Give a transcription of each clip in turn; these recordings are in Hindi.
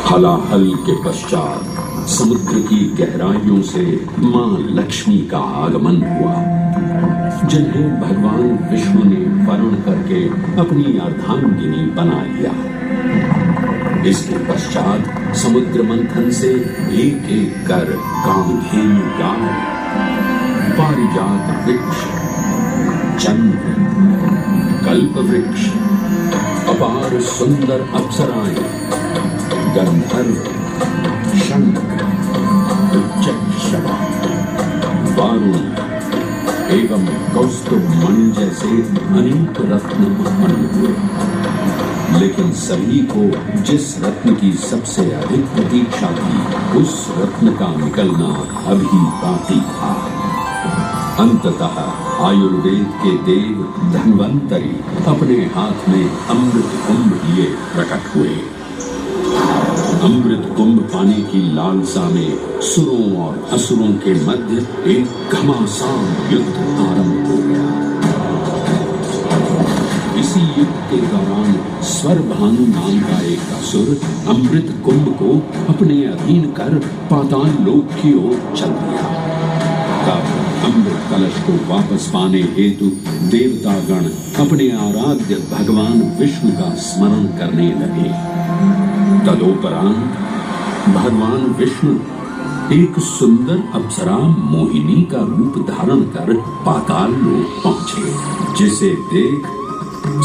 हलाहल के पश्चात समुद्र की गहराइयों से मां लक्ष्मी का आगमन हुआ, जिन्हें भगवान विष्णु ने वर्ण करके अपनी अर्धांगिनी बना लिया। इसके पश्चात समुद्र मंथन से एक एक कर कामधेनु गाय, पारिजात वृक्ष, चंद्र, कल्प वृक्ष, अपार सुंदर अप्सराएं, गंधर्व, शंख, उच्चैःषवा, वारुण एवं कौस्तुभ मणि जैसे अनेक रत्न उत्पन्न हुए। लेकिन सभी को जिस रत्न की सबसे अधिक प्रतीक्षा थी, उस रत्न का निकलना अभी बाकी था। अंततः आयुर्वेद के देव धन्वंतरी अपने हाथ में अमृत कुंभ लिए प्रकट हुए। अमृत कुंभ पाने की लालसा में सुरों और असुरों के मध्य एक घमासान युद्ध आरंभ हो गया। इसी युद्ध के दौरान स्वरभानु नाम का एक असुर अमृत कुंभ को अपने अधीन कर पाताल लोक की ओर चल दिया। तब अमृत कलश को वापस पाने हेतु देवतागण अपने आराध्य भगवान विष्णु का स्मरण करने लगे। तदोपरांत भगवान विष्णु एक सुंदर अप्सरा मोहिनी का रूप धारण कर पाताल लोक पहुंचे, जिसे देख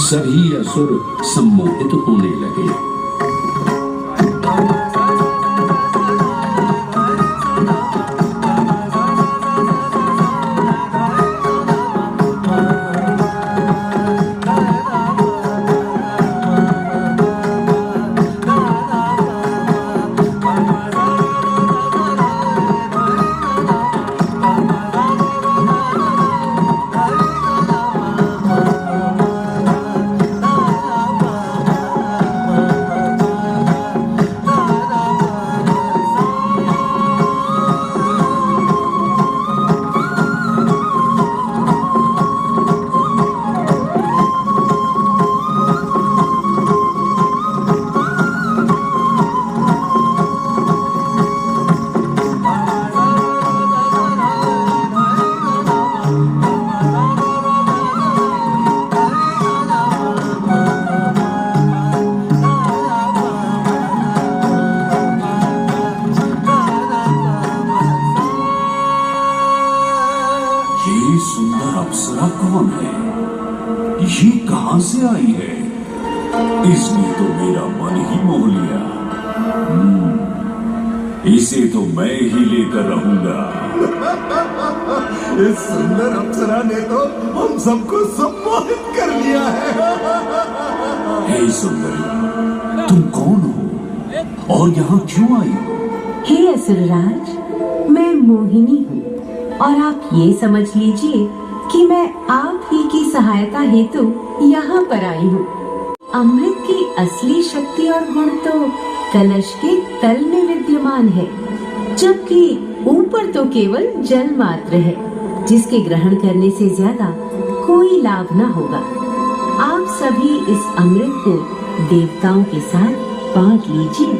सभी असुर सम्मोहित होने लगे। ये कहां से आई है? इसने तो मेरा मन ही मोह लिया। इसे तो मैं ही लेकर रहूंगा। इस सुंदर अप्सरा ने तो हम सबको सम्मोहित कर लिया है। हे सुंदरी, तुम कौन हो और यहाँ क्यों आई हो? हे असुरराज, मैं मोहिनी हूँ और आप ये समझ लीजिए कि मैं आप ही की सहायता हेतु यहाँ पर आई हूँ। अमृत की असली शक्ति और गुण तो कलश के तल में विद्यमान है, जबकि ऊपर तो केवल जल मात्र है, जिसके ग्रहण करने से ज्यादा कोई लाभ न होगा। आप सभी इस अमृत को देवताओं के साथ बांट लीजिए।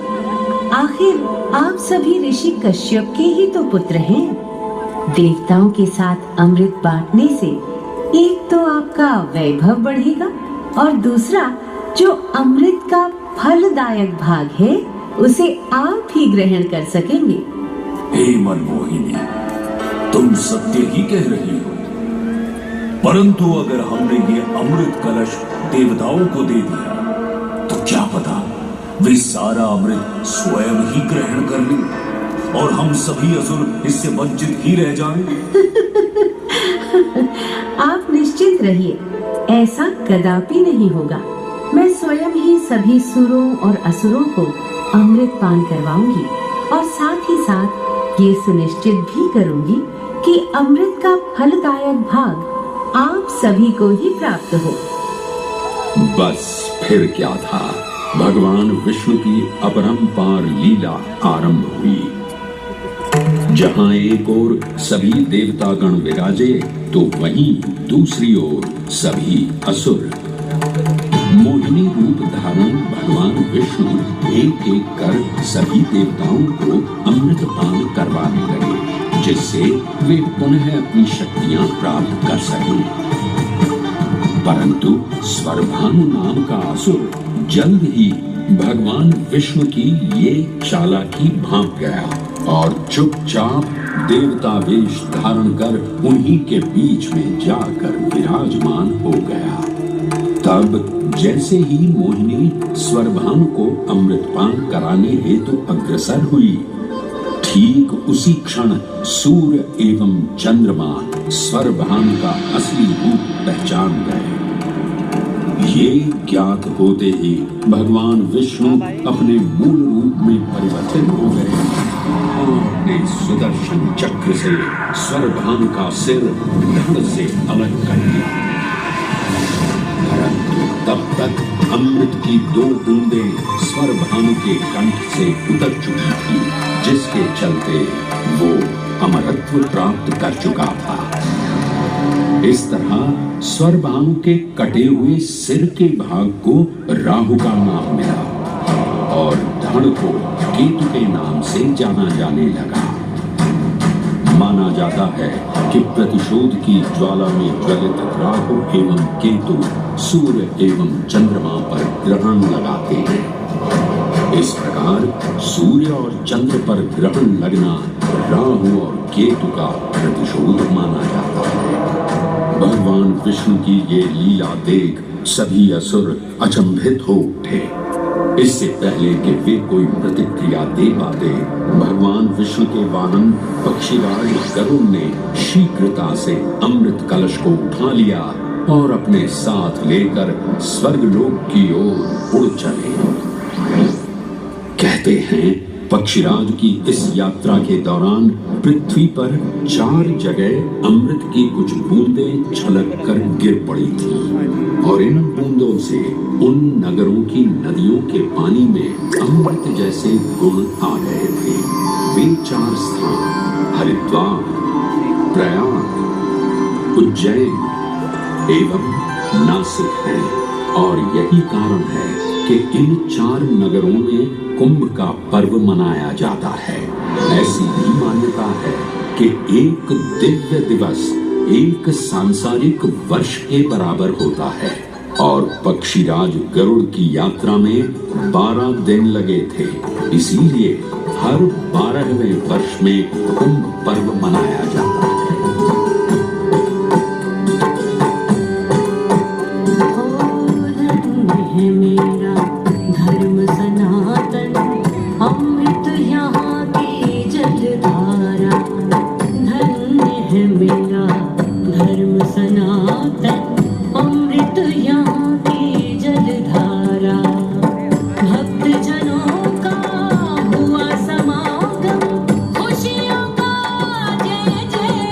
आखिर आप सभी ऋषि कश्यप के ही तो पुत्र हैं। देवताओं के साथ अमृत बांटने से एक तो आपका वैभव बढ़ेगा और दूसरा जो अमृत का फलदायक भाग है उसे आप ही ग्रहण कर सकेंगे। हे मनमोहिनी, तुम सत्य ही कह रही हो, परंतु अगर हमने ये अमृत कलश देवताओं को दे दिया तो क्या पता वे सारा अमृत स्वयं ही ग्रहण कर लें और हम सभी असुर इससे वंचित ही रह जाएं। आप निश्चिंत रहिए, ऐसा कदापि नहीं होगा। मैं स्वयं ही सभी सुरों और असुरों को अमृत पान करवाऊंगी और साथ ही साथ ये सुनिश्चित भी करूंगी कि अमृत का फलदायक भाग आप सभी को ही प्राप्त हो। बस फिर क्या था, भगवान विष्णु की अपरंपार लीला आरंभ हुई। जहां एक ओर सभी देवतागण विराजे तो वहीं दूसरी ओर सभी असुर। मोहिनी रूप धारण भगवान विष्णु एक एक कर सभी देवताओं को अमृतपान करवाने लगे, जिससे वे पुनः अपनी शक्तियां प्राप्त कर सकें। परंतु स्वरभानु नाम का असुर जल्द ही भगवान विष्णु की ये चालाकी भांप गया और चुपचाप देवता वेश धारण कर उन्हीं के बीच में जाकर विराजमान हो गया। तब जैसे ही मोहिनी स्वरभानु को अमृतपान कराने हेतु अग्रसर हुई, ठीक उसी क्षण सूर्य एवं चंद्रमा स्वरभानु का असली रूप पहचान गए। ये ज्ञात होते ही भगवान विष्णु अपने मूल रूप में परिवर्तित हो गए और अपने सुदर्शन चक्र से स्वरभानु का सिर धड़ से अलग कर दिया। परंतु तब तक अमृत की 2 बूंदें स्वरभानु के कंठ से उतर चुकी थी, जिसके चलते वो अमरत्व प्राप्त कर चुका था। इस तरह स्वरभानु के कटे हुए सिर के भाग को राहु का नाम मिला और धड़ को केतु के नाम से जाना जाने लगा। माना जाता है कि प्रतिशोध की ज्वाला में ज्वलित राहु एवं केतु सूर्य एवं चंद्रमा पर ग्रहण लगाते हैं। इस प्रकार सूर्य और चंद्र पर ग्रहण लगना राहु और केतु का प्रतिशोध माना जाता है। भगवान विष्णु की ये लीला देख सभी असुर अचंभित हो उठे। इससे पहले कि वे कोई प्रतिक्रिया दे पाते, भगवान विष्णु के वाहन पक्षीराज गरुड़ ने शीघ्रता से अमृत कलश को उठा लिया और अपने साथ लेकर स्वर्गलोक की ओर उड़ चले। कहते हैं पक्षीराज की इस यात्रा के दौरान पृथ्वी पर 4 जगह अमृत की कुछ बूंदें छलक कर गिर पड़ी थी और इन बूंदों से उन नगरों की नदियों के पानी में अमृत जैसे गुण आ गए थे। वे 4 स्थान हरिद्वार, प्रयाग, उज्जैन एवं नासिक हैं और यही कारण है कि इन 4 नगरों में कुंभ का पर्व मनाया जाता है। ऐसी भी मान्यता है कि एक दिव्य दिवस एक सांसारिक वर्ष के बराबर होता है और पक्षीराज गरुड़ की यात्रा में 12 दिन लगे थे। इसीलिए हर 12वें वर्ष में कुंभ पर्व मनाया जाता है। जय जय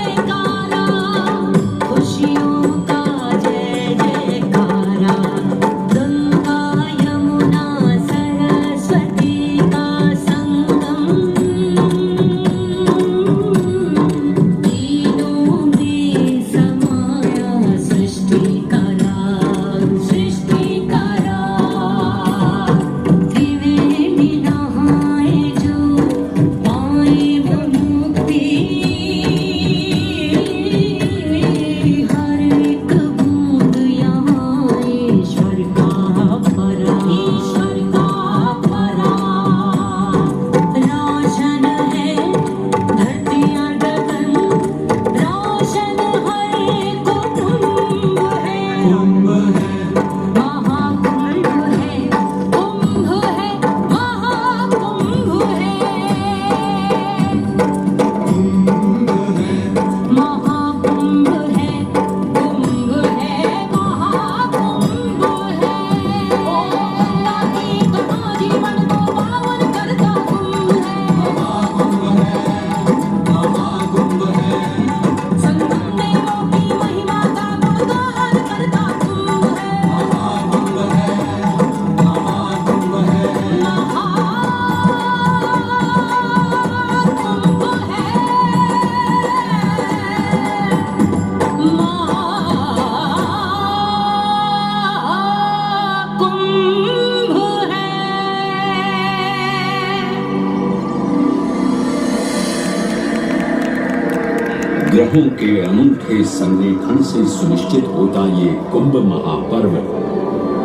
ग्रहों के अनूठे संरेखण से सुनिश्चित होता ये कुंभ महापर्व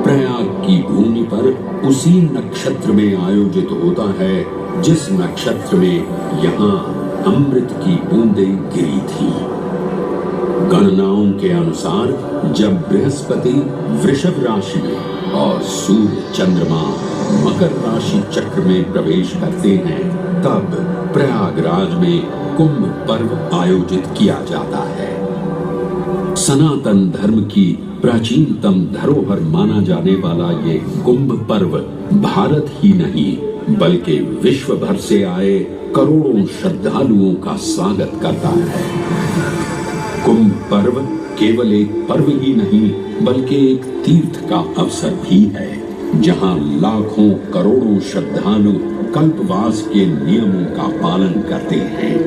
प्रयाग की भूमि पर उसी नक्षत्र में आयोजित होता है जिस नक्षत्र में यहाँ अमृत की बूंदें गिरी थी। गणनाओं के अनुसार जब बृहस्पति वृषभ राशि में और सूर्य चंद्रमा मकर राशि चक्र में प्रवेश करते हैं तब प्रयागराज में कुंभ पर्व आयोजित किया जाता है। सनातन धर्म की प्राचीनतम धरोहर माना जाने वाला ये कुंभ पर्व भारत ही नहीं बल्कि विश्व भर से आए करोड़ों श्रद्धालुओं का स्वागत करता है। कुंभ पर्व केवल एक पर्व ही नहीं बल्कि एक तीर्थ का अवसर भी है जहां लाखों करोड़ों श्रद्धालु कल्पवास के नियमों का पालन करते हैं।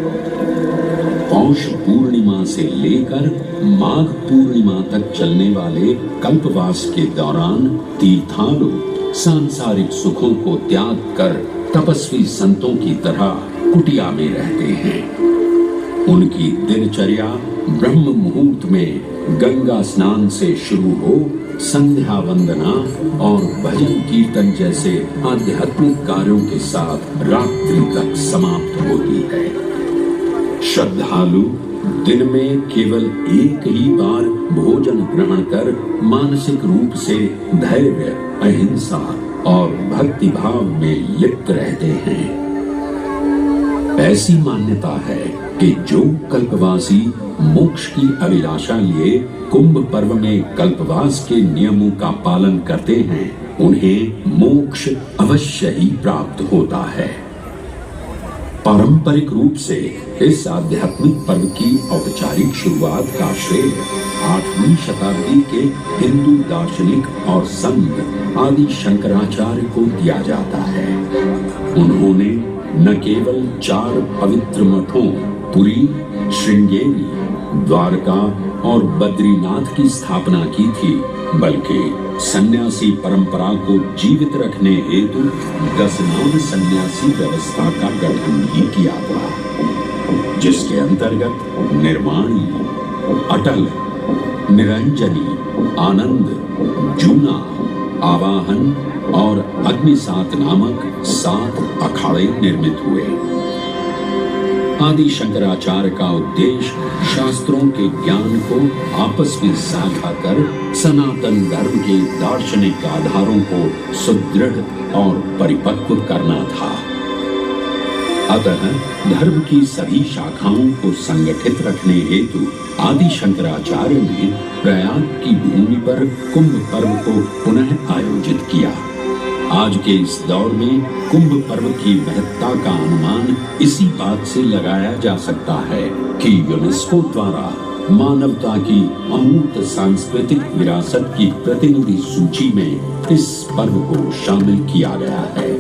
पौष पूर्णिमा से लेकर माघ पूर्णिमा तक चलने वाले कल्पवास के दौरान तीर्थालु सांसारिक सुखों को त्याग कर तपस्वी संतों की तरह कुटिया में रहते हैं। उनकी दिनचर्या ब्रह्म मुहूर्त में गंगा स्नान से शुरू हो संध्या वंदना और भजन कीर्तन जैसे आध्यात्मिक कार्यों के साथ रात्रि तक समाप्त होती है। श्रद्धालु दिन में केवल एक ही बार भोजन ग्रहण कर मानसिक रूप से धैर्य, अहिंसा और भक्ति भाव में लिप्त रहते हैं। ऐसी मान्यता है कि जो कल्पवासी मोक्ष की अभिलाषा लिए कुंभ पर्व में कल्पवास के नियमों का पालन करते हैं उन्हें मोक्ष अवश्य ही प्राप्त होता है। पारंपरिक रूप से इस आध्यात्मिक पर्व की औपचारिक शुरुआत का श्रेय 8वीं शताब्दी के हिंदू दार्शनिक और संत आदि शंकराचार्य को दिया जाता है। उन्होंने न केवल 4 पवित्र मठों पुरी, श्रृंगेरी, द्वारका और बद्रीनाथ की स्थापना की थी बल्कि सन्यासी परंपरा को जीवित रखने हेतु 10 नाम सन्यासी व्यवस्था का गठन भी किया था जिसके अंतर्गत निर्माणी, अटल, निरंजनी, आनंद, जूना, आवाहन और अग्निसात नामक 7 अखाड़े निर्मित हुए। आदि शंकराचार्य का उद्देश्य शास्त्रों के ज्ञान को आपस में साझा कर सनातन धर्म के दार्शनिक आधारों को सुदृढ़ और परिपक्व करना था। अतः धर्म की सभी शाखाओं को संगठित रखने हेतु आदि शंकराचार्य ने प्रयाग की भूमि पर कुंभ पर्व को पुनः आयोजित किया। आज के इस दौर में कुंभ पर्व की महत्ता का अनुमान इसी बात से लगाया जा सकता है कि यूनेस्को द्वारा मानवता की अमूर्त सांस्कृतिक विरासत की प्रतिनिधि सूची में इस पर्व को शामिल किया गया है।